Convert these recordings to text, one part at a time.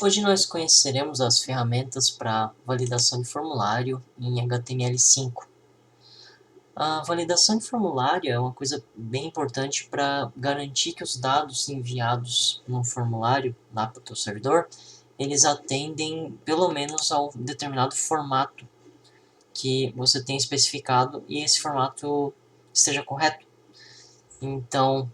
Hoje nós conheceremos as ferramentas para validação de formulário em HTML5. A validação de formulário é uma coisa bem importante para garantir que os dados enviados no formulário lá para o teu servidor, eles atendem pelo menos a um determinado formato que você tem especificado e esse formato esteja correto. Então,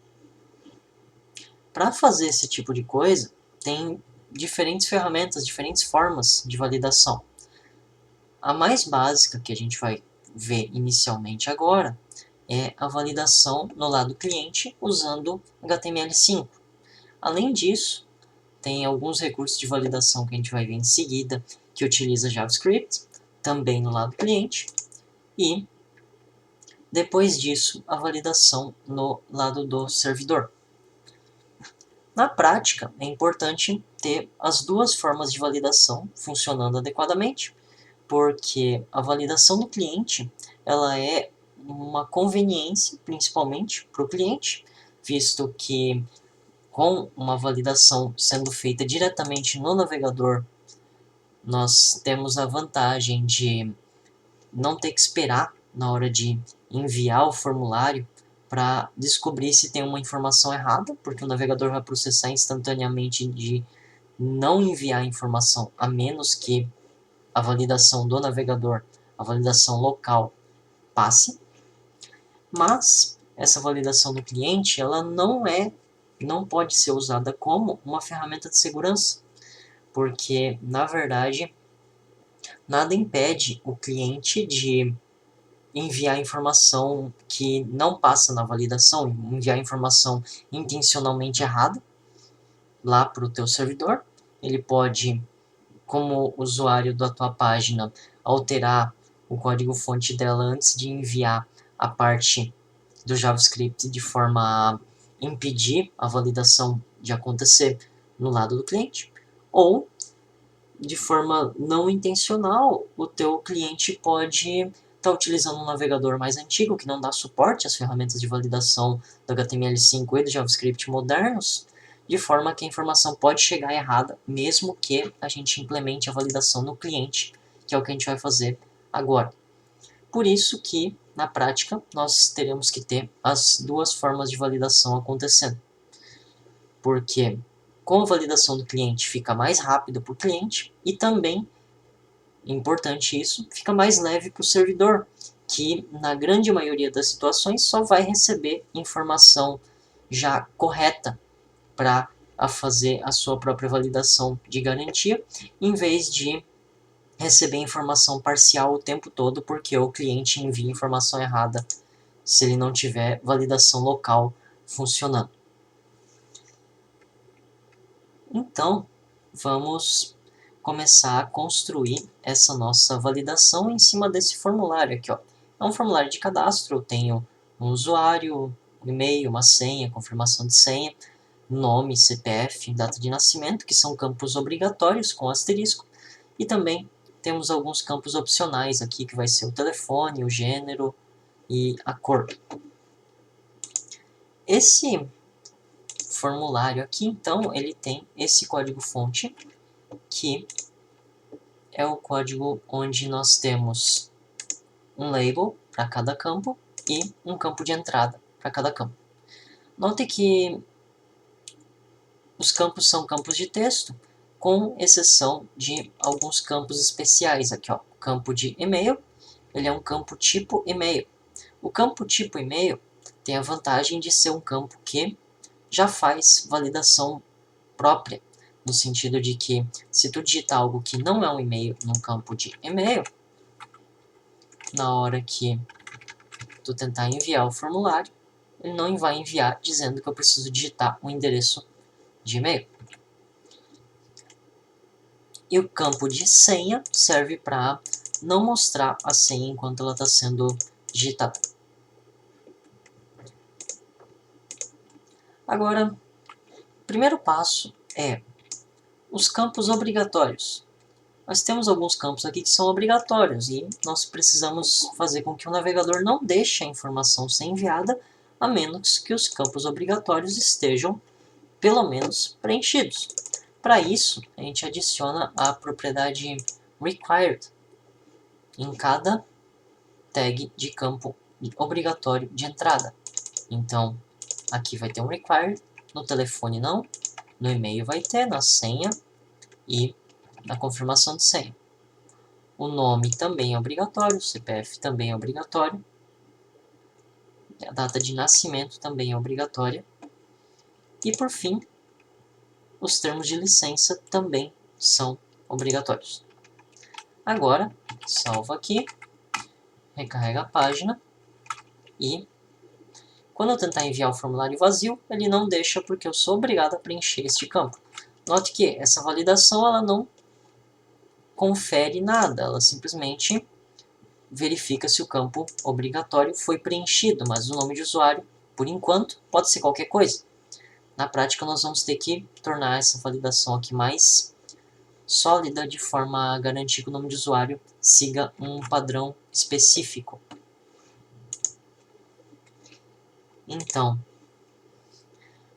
para fazer esse tipo de coisa, tem diferentes ferramentas, diferentes formas de validação. A mais básica que a gente vai ver inicialmente agora é a validação no lado cliente usando HTML5. Além disso, tem alguns recursos de validação que a gente vai ver em seguida que utiliza JavaScript, também no lado cliente, e depois disso a validação no lado do servidor. Na prática, é importante ter as duas formas de validação funcionando adequadamente, porque a validação do cliente ela é uma conveniência, principalmente para o cliente, visto que com uma validação sendo feita diretamente no navegador, nós temos a vantagem de não ter que esperar na hora de enviar o formulário para descobrir se tem uma informação errada, porque o navegador vai processar instantaneamente de não enviar a informação, a menos que a validação do navegador, a validação local, passe. Mas essa validação do cliente, ela não pode ser usada como uma ferramenta de segurança, porque, na verdade, nada impede o cliente de enviar informação que não passa na validação, enviar informação intencionalmente errada lá para o teu servidor. Ele pode, como usuário da tua página, alterar o código-fonte dela antes de enviar a parte do JavaScript de forma a impedir a validação de acontecer no lado do cliente, ou de forma não intencional, o teu cliente pode estar utilizando um navegador mais antigo que não dá suporte às ferramentas de validação do HTML5 e do JavaScript modernos, de forma que a informação pode chegar errada, mesmo que a gente implemente a validação no cliente, que é o que a gente vai fazer agora. Por isso que, na prática, nós teremos que ter as duas formas de validação acontecendo. Porque com a validação do cliente fica mais rápido para o cliente e também, importante isso, fica mais leve para o servidor, que na grande maioria das situações só vai receber informação já correta para fazer a sua própria validação de garantia, em vez de receber informação parcial o tempo todo, porque o cliente envia informação errada se ele não tiver validação local funcionando. Então, vamos começar a construir essa nossa validação em cima desse formulário aqui, ó. É um formulário de cadastro, eu tenho um usuário, um e-mail, uma senha, confirmação de senha, nome, CPF, data de nascimento, que são campos obrigatórios com asterisco, e também temos alguns campos opcionais aqui, que vai ser o telefone, o gênero e a cor. Esse formulário aqui, então, ele tem esse código-fonte, que é o código onde nós temos um label para cada campo e um campo de entrada para cada campo. Note que os campos são campos de texto, com exceção de alguns campos especiais aqui, ó. O campo de e-mail, ele é um campo tipo e-mail. O campo tipo e-mail tem a vantagem de ser um campo que já faz validação própria, no sentido de que se tu digitar algo que não é um e-mail num campo de e-mail, na hora que tu tentar enviar o formulário, ele não vai enviar dizendo que eu preciso digitar um endereço de e-mail. E o campo de senha serve para não mostrar a senha enquanto ela está sendo digitada. Agora, o primeiro passo é os campos obrigatórios. Nós temos alguns campos aqui que são obrigatórios e nós precisamos fazer com que o navegador não deixe a informação ser enviada, a menos que os campos obrigatórios estejam, pelo menos, preenchidos. Para isso, a gente adiciona a propriedade required em cada tag de campo obrigatório de entrada. Então, aqui vai ter um required, no telefone não, no e-mail vai ter, na senha e na confirmação de senha. O nome também é obrigatório, o CPF também é obrigatório, a data de nascimento também é obrigatória. E por fim, os termos de licença também são obrigatórios. Agora, salva aqui, recarrega a página e quando eu tentar enviar o formulário vazio, ele não deixa porque eu sou obrigado a preencher este campo. Note que essa validação ela não confere nada, ela simplesmente verifica se o campo obrigatório foi preenchido, mas o nome de usuário, por enquanto, pode ser qualquer coisa. Na prática, nós vamos ter que tornar essa validação aqui mais sólida, de forma a garantir que o nome de usuário siga um padrão específico. Então,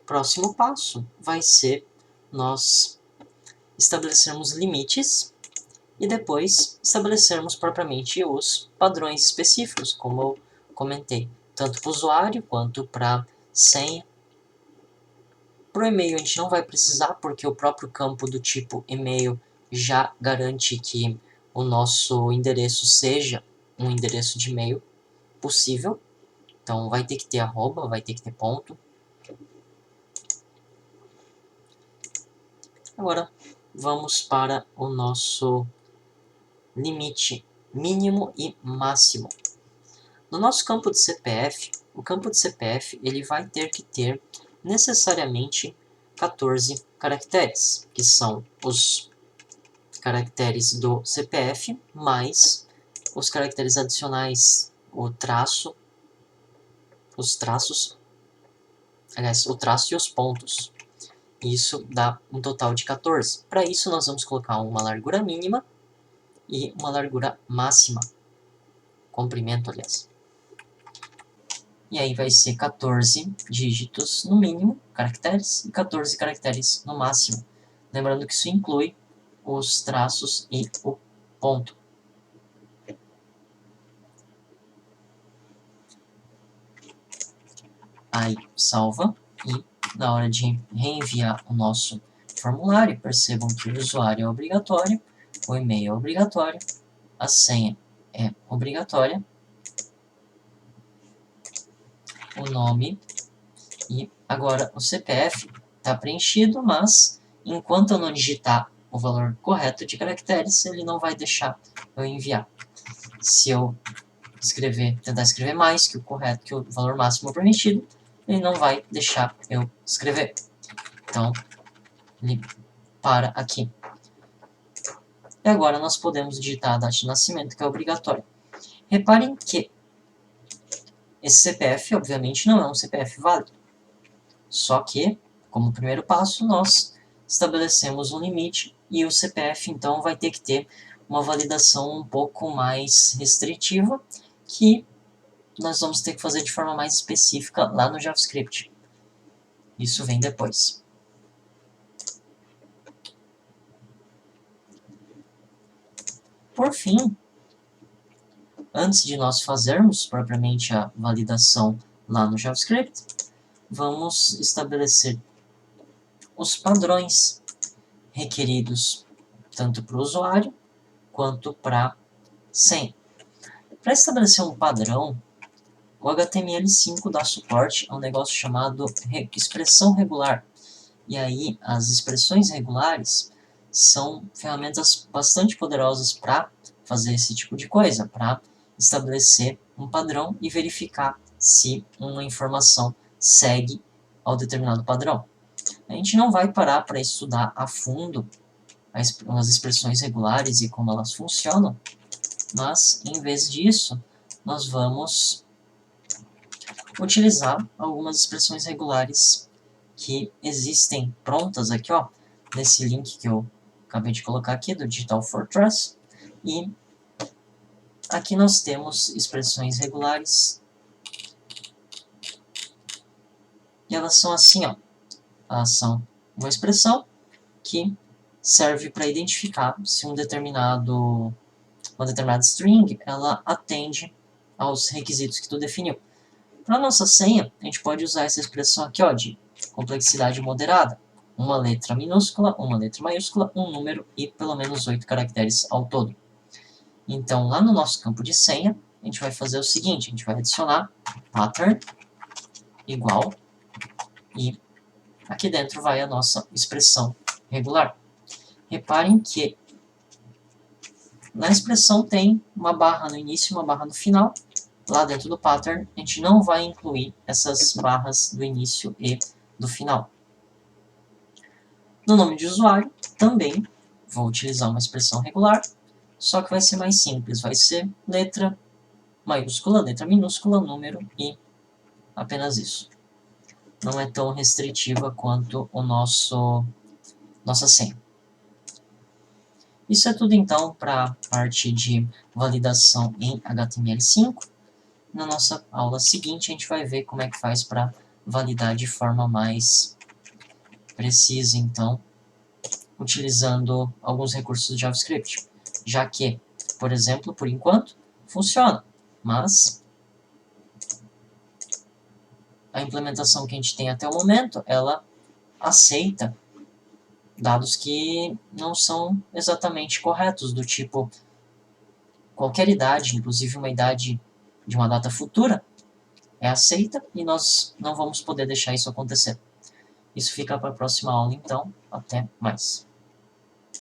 próximo passo vai ser nós estabelecermos limites e depois estabelecermos propriamente os padrões específicos, como eu comentei, tanto para o usuário quanto para senha. Para o e-mail a gente não vai precisar, porque o próprio campo do tipo e-mail já garante que o nosso endereço seja um endereço de e-mail possível. Então vai ter que ter arroba, vai ter que ter ponto. Agora vamos para o nosso limite mínimo e máximo. No nosso campo de CPF, o campo de CPF ele vai ter que ter necessariamente 14 caracteres, que são os caracteres do CPF mais os caracteres adicionais, o traço e os pontos. Isso dá um total de 14. Para isso nós vamos colocar uma largura mínima e uma largura máxima, comprimento aliás. E aí vai ser 14 dígitos no mínimo, caracteres, e 14 caracteres no máximo. Lembrando que isso inclui os traços e o ponto. Aí salva e na hora de reenviar o nosso formulário, percebam que o usuário é obrigatório, o e-mail é obrigatório, a senha é obrigatória, o nome e agora o CPF está preenchido, mas enquanto eu não digitar o valor correto de caracteres, ele não vai deixar eu enviar. Se eu tentar escrever mais que o correto, que o valor máximo permitido, ele não vai deixar eu escrever. Então, ele para aqui. E agora nós podemos digitar a data de nascimento, que é obrigatório. Reparem que esse CPF, obviamente, não é um CPF válido. Só que, como primeiro passo, nós estabelecemos um limite e o CPF, então, vai ter que ter uma validação um pouco mais restritiva, que nós vamos ter que fazer de forma mais específica lá no JavaScript. Isso vem depois. Por fim, antes de nós fazermos propriamente a validação lá no JavaScript, vamos estabelecer os padrões requeridos tanto para o usuário quanto para senha. Para estabelecer um padrão, o HTML5 dá suporte a um negócio chamado expressão regular. E aí, as expressões regulares são ferramentas bastante poderosas para fazer esse tipo de coisa, para estabelecer um padrão e verificar se uma informação segue ao determinado padrão. A gente não vai parar para estudar a fundo as expressões regulares e como elas funcionam, mas, em vez disso, nós vamos utilizar algumas expressões regulares que existem prontas aqui, ó, nesse link que eu acabei de colocar aqui, do Digital Fortress, e aqui nós temos expressões regulares, e elas são assim, ó, elas são uma expressão que serve para identificar se uma determinada string ela atende aos requisitos que tu definiu. Para a nossa senha, a gente pode usar essa expressão aqui, ó, de complexidade moderada. Uma letra minúscula, uma letra maiúscula, um número e pelo menos 8 caracteres ao todo. Então, lá no nosso campo de senha, a gente vai fazer o seguinte, a gente vai adicionar pattern igual e aqui dentro vai a nossa expressão regular. Reparem que na expressão tem uma barra no início e uma barra no final. Lá dentro do pattern, a gente não vai incluir essas barras do início e do final. No nome de usuário, também vou utilizar uma expressão regular, só que vai ser mais simples. Vai ser letra maiúscula, letra minúscula, número e apenas isso. Não é tão restritiva quanto o nossa senha. Isso é tudo então para a parte de validação em HTML5. Na nossa aula seguinte a gente vai ver como é que faz para validar de forma mais precisa, então, utilizando alguns recursos de JavaScript. Já que, por exemplo, por enquanto, funciona, mas a implementação que a gente tem até o momento, ela aceita dados que não são exatamente corretos, do tipo qualquer idade, inclusive uma idade de uma data futura, é aceita e nós não vamos poder deixar isso acontecer. Isso fica para a próxima aula, então. Até mais.